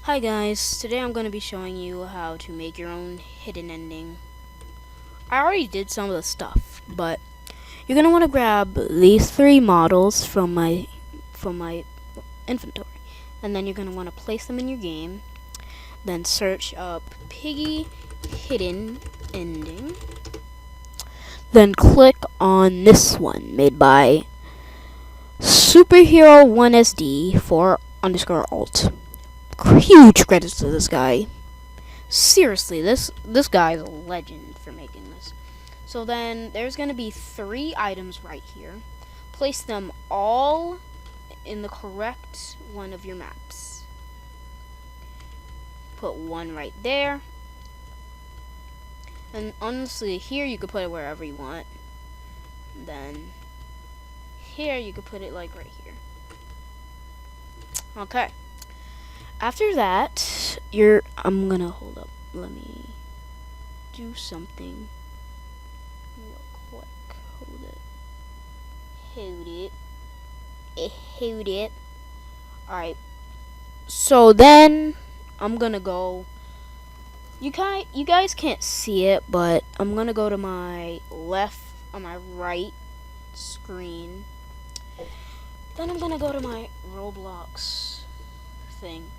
Hi guys, today I'm going to be showing you how to make your own hidden ending. I already did some of the stuff, but you're going to want to grab these three models from my inventory, and then you're going to want to place them in your game. Then search up Piggy Hidden Ending. Then click on this one made by Superhero 1SD 4 underscore alt. Huge credits to this guy. Seriously, this guy is a legend for making this. So then there's going to be three items right here. Place them all in the correct one of your maps. Put one right there. And honestly, here you could put it wherever you want. Then here you could put it like right here. Okay. After that, I'm going to hold up. Let me do something real quick. Hold it. Hold it. Alright. So then I'm gonna go. You guys can't see it, but I'm gonna go to my left on my right screen. Then I'm gonna go to my Roblox thing.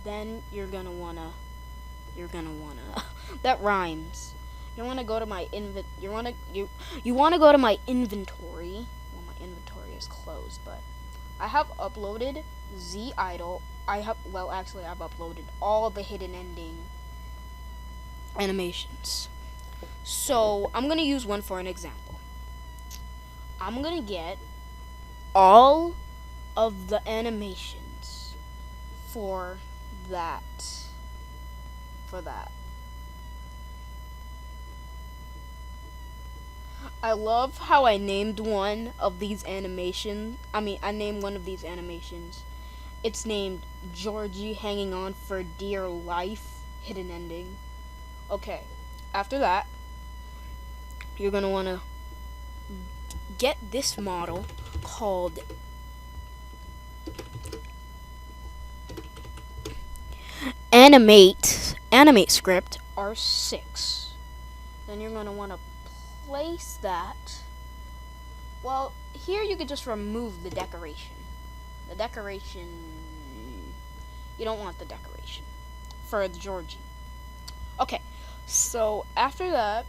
Then you're gonna wanna that rhymes. You wanna go to my you wanna go to my inventory. Well, my inventory is closed, but I have uploaded Z Idol. I've uploaded all the hidden ending animations. So I'm gonna use one for an example. I'm gonna get all of the animations for that. I love how I named one of these animations. I named one of these animations. It's named Georgie Hanging On for Dear Life Hidden Ending. Okay, after that, you're going to want to get this model called Animate Script R6. Then you're going to want to place that. Well, here you could just remove the decoration. The decoration, you don't want the decoration for the Georgie. Okay, so after that,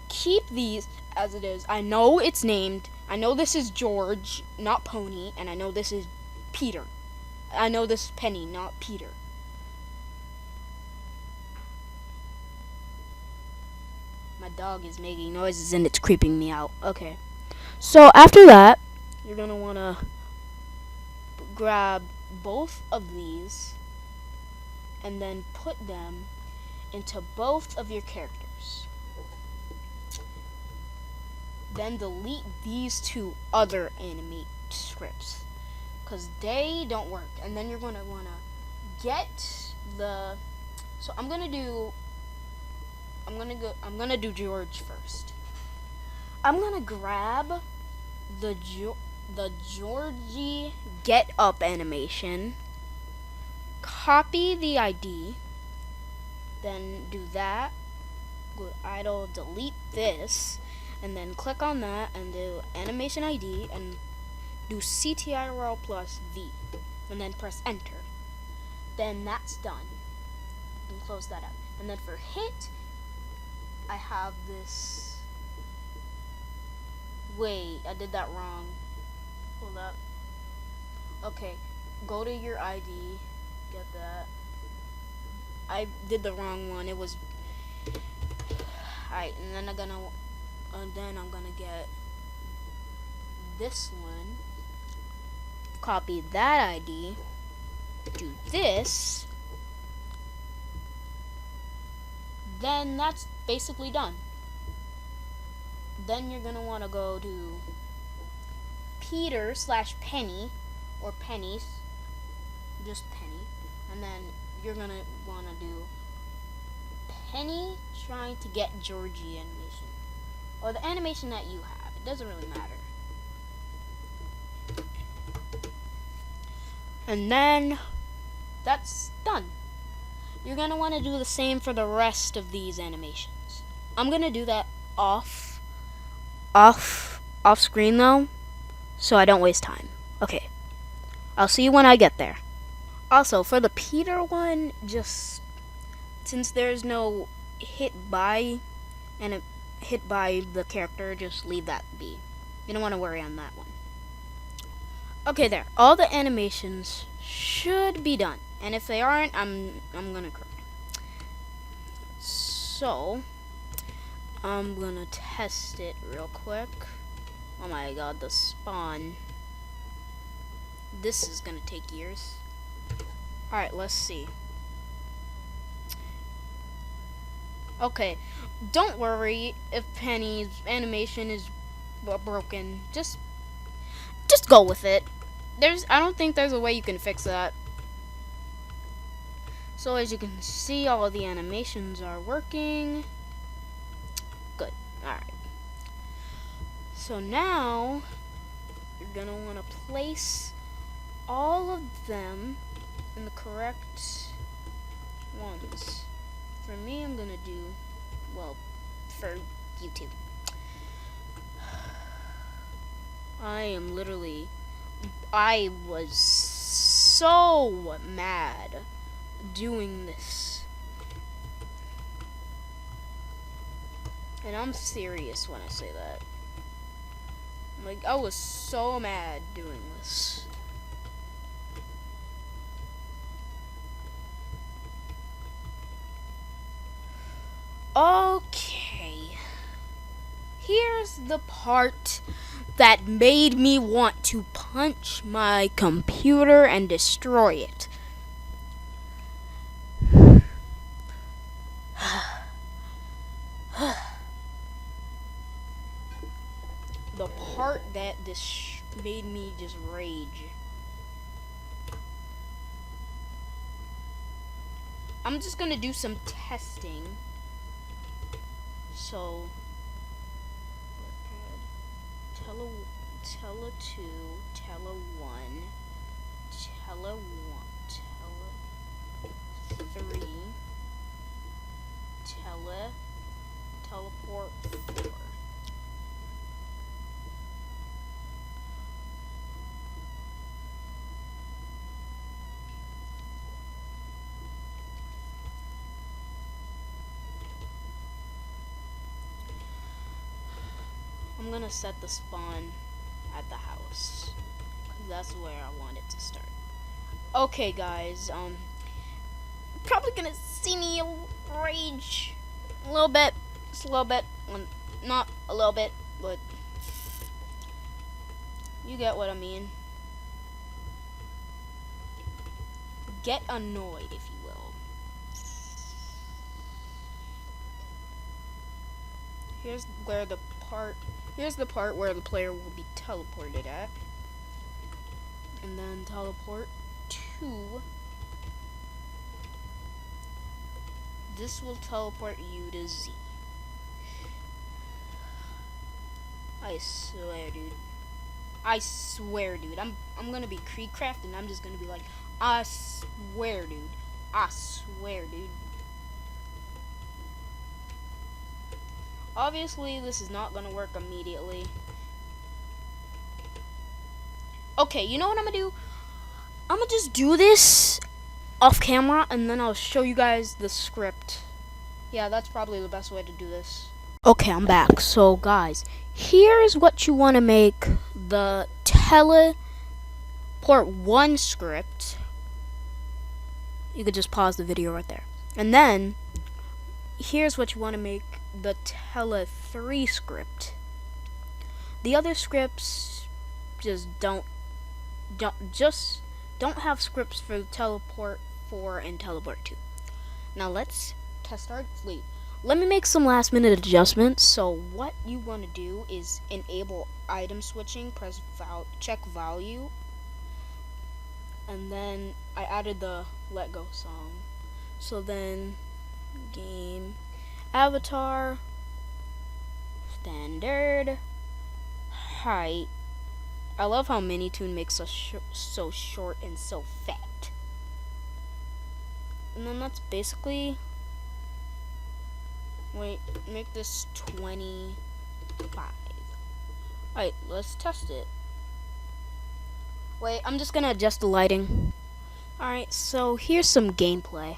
keep these as it is. I know it's named. I know this is George, not Pony, and I know this is Peter. I know this is Penny, not Peter. My dog is making noises and it's creeping me out. Okay. So after that, you're going to want to grab both of these and then put them into both of your characters. Then delete these two other animate scripts because they don't work. And then you're going to want to get the. So I'm gonna do George first. I'm gonna grab the Georgie Get Up animation, copy the ID, then do that, go to idle, delete this, and then click on that and do animation ID and do CTRL plus V, and then press enter. Then that's done. And close that up. And then for hit, I have this. Wait, I did that wrong. Hold up. Okay, go to your ID. Get that. I did the wrong one. It was. Alright, and then I'm gonna get this one. Copy that ID. Do this. Then that's basically done. Then you're gonna want to go to Peter/Penny or Pennies, just Penny, and then you're gonna want to do Penny trying to get Georgie animation, or the animation that you have. It doesn't really matter. And then that's done. You're gonna want to do the same for the rest of these animations. I'm gonna do that off screen though, so I don't waste time. Okay, I'll see you when I get there. Also, for the Peter one, just since there's no hit by and a hit by the character, just leave that be. You don't want to worry on that one. Okay, there. All the animations should be done, and if they aren't, I'm gonna cry. So I'm gonna test it real quick. Oh my god, the spawn. This is gonna take years. Alright, let's see. Okay, don't worry if Penny's animation is broken. Just go with it. I don't think there's a way you can fix that. So as you can see, all of the animations are working. Good. Alright. So now you're gonna want to place all of them in the correct ones. For me, I'm gonna do, well, for YouTube. I was so mad doing this. And I'm serious when I say that. Like, I was so mad doing this. Okay. Here's the part that made me want to punch my computer and destroy it. The part that made me just rage. I'm just gonna do some testing. So, Tele 2, Tele 1, Tele 3, Teleport 4. I'm gonna set the spawn at the house, 'cause that's where I want it to start. Okay, guys, probably gonna see me rage a little bit, just a little bit, not a little bit, but you get what I mean. Get annoyed, if you will. Here's the part where the player will be teleported at. And then teleport to. This will teleport you to Z. I swear, dude. I swear, dude. I'm gonna be Creedcraft and I'm just gonna be like, I swear, dude. I swear, dude. Obviously, this is not gonna work immediately. Okay, you know what I'm gonna do? I'm gonna just do this off camera and then I'll show you guys the script. Yeah, that's probably the best way to do this. Okay, I'm back. So, guys, here's what you want to make the Teleport 1 script. You could just pause the video right there. And then, here's what you want to make the Tele 3 script. The other scripts just don't have scripts for Teleport 4 and Teleport 2. Now let's test our fleet. Let me make some last minute adjustments. So what you want to do is enable item switching, press check value, and then I added the let go song. So then game avatar standard height I love how Minitoon makes us so short and so fat. And then that's basically... Wait, make this 25. Alright, let's test it. Wait, I'm just gonna adjust the lighting. Alright, so here's some gameplay.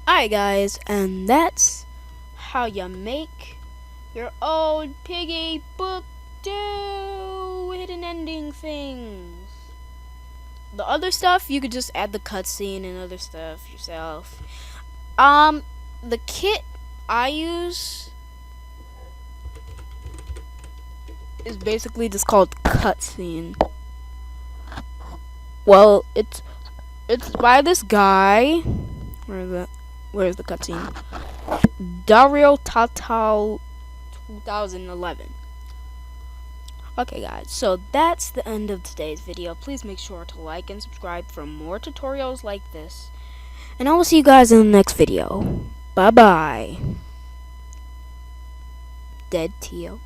Alright guys, and that's how you make your old piggy book do hidden ending things. The other stuff, you could just add the cutscene and other stuff yourself. The kit I use is basically just called cutscene. Well, it's by this guy. Where's the cutscene? Dario Tatal 2011. Okay guys, so that's the end of today's video. Please make sure to like and subscribe for more tutorials like this. And I will see you guys in the next video. Bye bye. Dead Tio.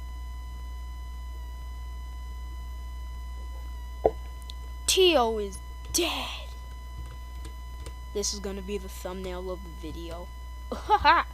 Tio is dead. This is gonna be the thumbnail of the video. Haha.